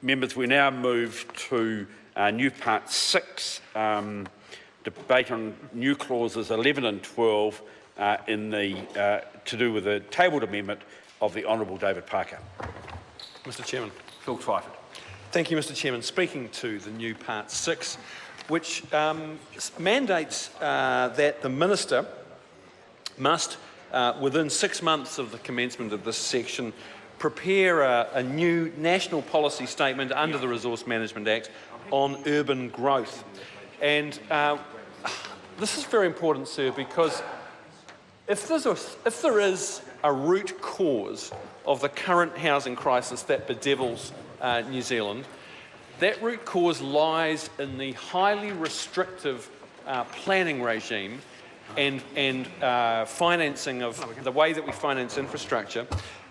Members, we now move to new part 6, debate on new clauses 11 and 12 to do with the tabled amendment of the Honourable David Parker. Mr Chairman. Phil Twyford. Thank you, Mr Chairman. Speaking to the new part 6, which mandates that the Minister must, within 6 months of the commencement of this section, prepare a new national policy statement under the Resource Management Act on urban growth. And this is very important, sir, because if there is a root cause of the current housing crisis that bedevils New Zealand, that root cause lies in the highly restrictive planning regime and financing of the way that we finance infrastructure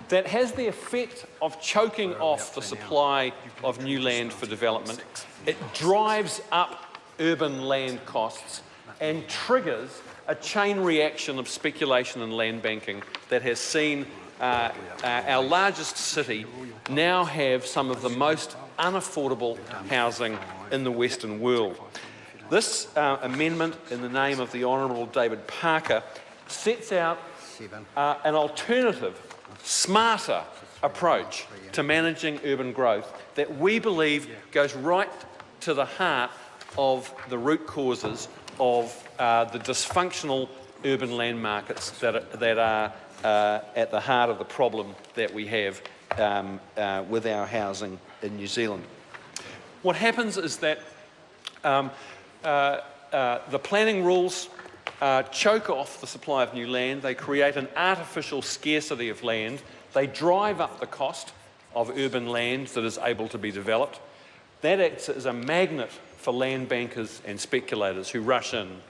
that has the effect of choking off the supply of new land for development. It drives up urban land costs and triggers a chain reaction of speculation and land banking that has seen our largest city now have some of the most unaffordable housing in the Western world. This amendment, in the name of the Honourable David Parker, sets out an alternative, smarter approach to managing urban growth that we believe goes right to the heart of the root causes of the dysfunctional urban land markets that are at the heart of the problem that we have with our housing in New Zealand. What happens is that the planning rules choke off the supply of new land. They create an artificial scarcity of land. They drive up the cost of urban land that is able to be developed. That acts as a magnet for land bankers and speculators who rush in.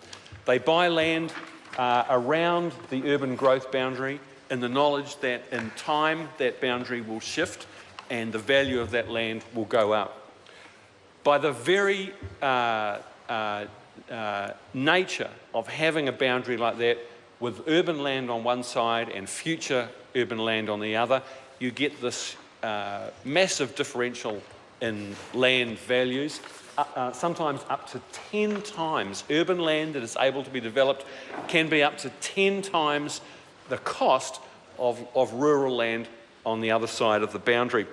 They buy land around the urban growth boundary in the knowledge that in time that boundary will shift and the value of that land will go up. By the very nature of having a boundary like that with urban land on one side and future urban land on the other, you get this massive differential in land values, sometimes up to 10 times. Urban land that is able to be developed can be up to 10 times the cost of rural land on the other side of the boundary.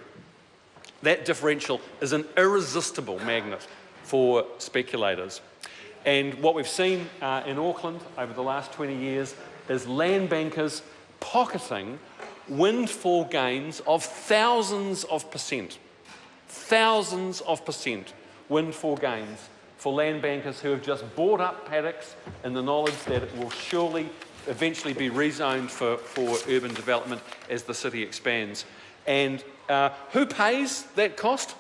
That differential is an irresistible magnet for speculators. And what we've seen in Auckland over the last 20 years is land bankers pocketing windfall gains of thousands of percent windfall gains for land bankers who have just bought up paddocks in the knowledge that it will surely eventually be rezoned for urban development as the city expands. And who pays that cost?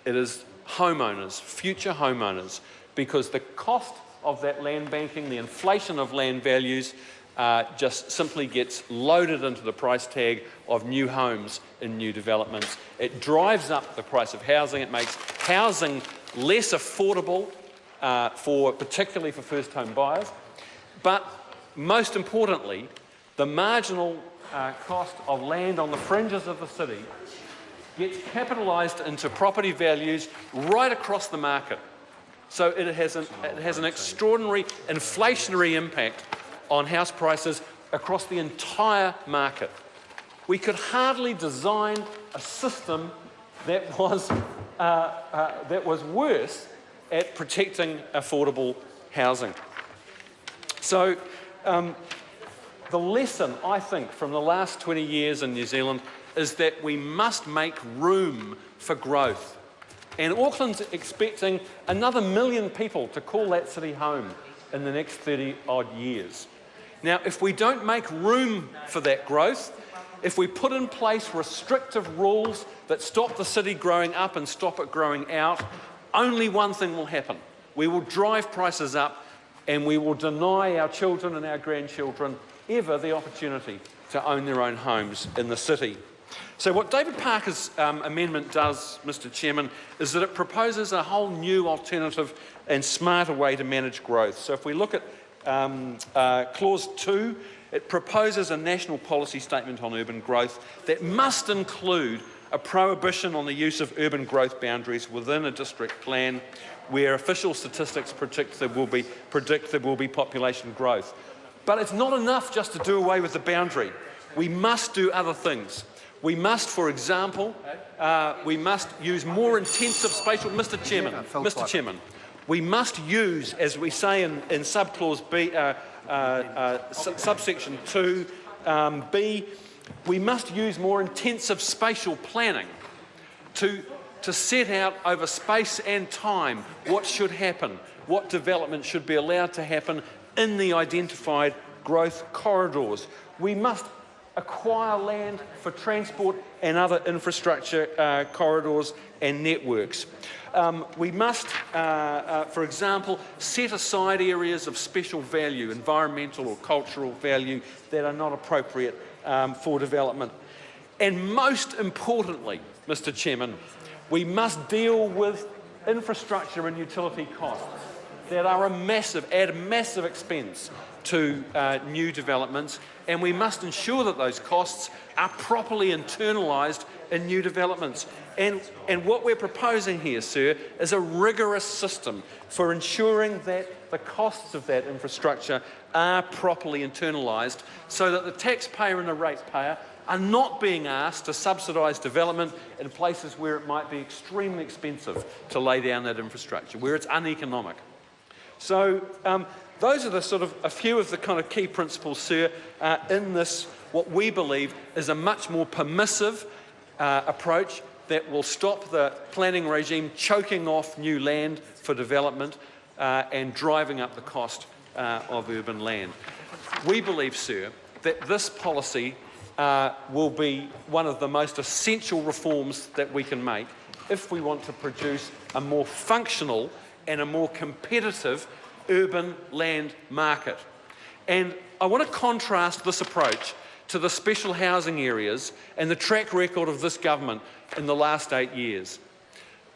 It is homeowners, future homeowners, because the cost of that land banking, the inflation of land values, just simply gets loaded into the price tag of new homes in new developments. It drives up the price of housing. It makes housing less affordable, particularly for first home buyers. But most importantly, the marginal cost of land on the fringes of the city gets capitalised into property values right across the market. So it has an extraordinary inflationary impact on house prices across the entire market. We could hardly design a system that was worse at protecting affordable housing. So the lesson, I think, from the last 20 years in New Zealand is that we must make room for growth. And Auckland's expecting another 1 million people to call that city home in the next 30-odd years. Now, if we don't make room for that growth, if we put in place restrictive rules that stop the city growing up and stop it growing out, only one thing will happen. We will drive prices up and we will deny our children and our grandchildren ever the opportunity to own their own homes in the city. So what David Parker's amendment does, Mr Chairman, is that it proposes a whole new alternative and smarter way to manage growth. So if we look at Clause 2, it proposes a national policy statement on urban growth that must include a prohibition on the use of urban growth boundaries within a district plan where official statistics predict there will be population growth. But it's not enough just to do away with the boundary. We must do other things. We must, for example, we must use more intensive spatial... Mr Chairman, we must use, as we say in subclause B, subsection 2B, we must use more intensive spatial planning to set out over space and time what should happen, what development should be allowed to happen in the identified growth corridors. We must acquire land for transport and other infrastructure corridors and networks. We must, for example, set aside areas of special value, environmental or cultural value, that are not appropriate for development. And most importantly, Mr Chairman, we must deal with infrastructure and utility costs that are add massive expense to new developments, and we must ensure that those costs are properly internalised in new developments. And what we're proposing here, sir, is a rigorous system for ensuring that the costs of that infrastructure are properly internalised so that the taxpayer and the ratepayer are not being asked to subsidise development in places where it might be extremely expensive to lay down that infrastructure, where it's uneconomic. So those are the sort of a few of the kind of key principles, sir, in this, what we believe is a much more permissive approach that will stop the planning regime choking off new land for development and driving up the cost of urban land. We believe, sir, that this policy will be one of the most essential reforms that we can make if we want to produce a more functional and a more competitive urban land market. And I want to contrast this approach to the special housing areas and the track record of this government in the last 8 years.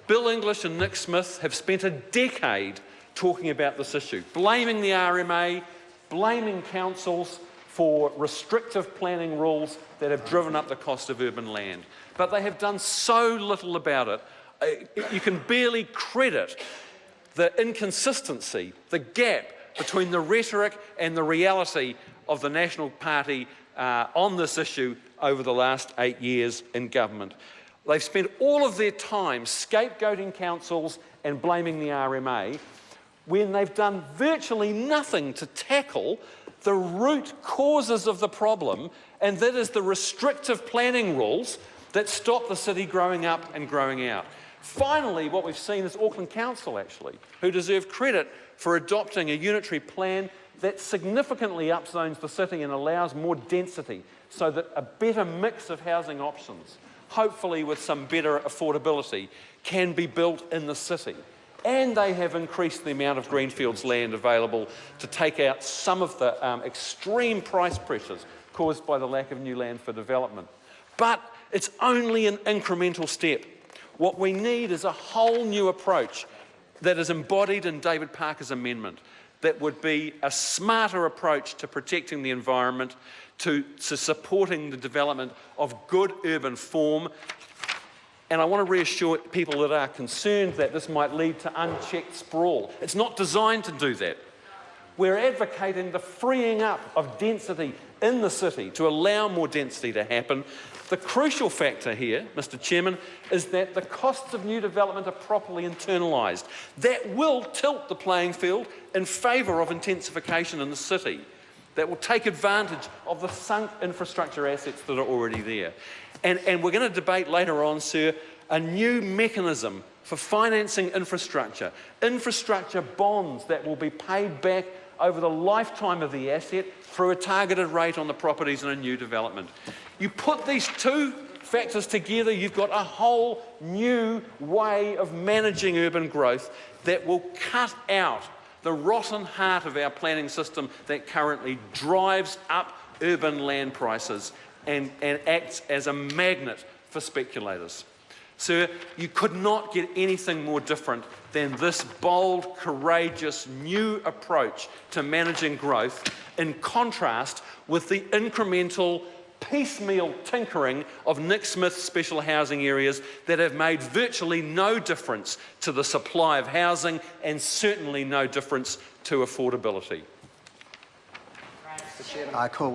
Bill English and Nick Smith have spent a decade talking about this issue, blaming the RMA, blaming councils for restrictive planning rules that have driven up the cost of urban land. But they have done so little about it. You can barely credit the inconsistency, the gap between the rhetoric and the reality of the National Party on this issue over the last 8 years in government. They've spent all of their time scapegoating councils and blaming the RMA when they've done virtually nothing to tackle the root causes of the problem, and that is the restrictive planning rules that stop the city growing up and growing out. Finally, what we've seen is Auckland Council, actually, who deserve credit for adopting a unitary plan that significantly upzones the city and allows more density so that a better mix of housing options, hopefully with some better affordability, can be built in the city. And they have increased the amount of greenfields land available to take out some of the extreme price pressures caused by the lack of new land for development. But it's only an incremental step. What we need is a whole new approach that is embodied in David Parker's amendment, that would be a smarter approach to protecting the environment, to supporting the development of good urban form. And I want to reassure people that are concerned that this might lead to unchecked sprawl. It's not designed to do that. We're advocating the freeing up of density in the city to allow more density to happen. The crucial factor here, Mr Chairman, is that the costs of new development are properly internalised. That will tilt the playing field in favour of intensification in the city. That will take advantage of the sunk infrastructure assets that are already there. And we're going to debate later on, sir, a new mechanism for financing infrastructure bonds that will be paid back over the lifetime of the asset through a targeted rate on the properties in a new development. You put these two factors together, you've got a whole new way of managing urban growth that will cut out the rotten heart of our planning system that currently drives up urban land prices and acts as a magnet for speculators. Sir, you could not get anything more different than this bold, courageous, new approach to managing growth, in contrast with the incremental, piecemeal tinkering of Nick Smith special housing areas that have made virtually no difference to the supply of housing and certainly no difference to affordability. I call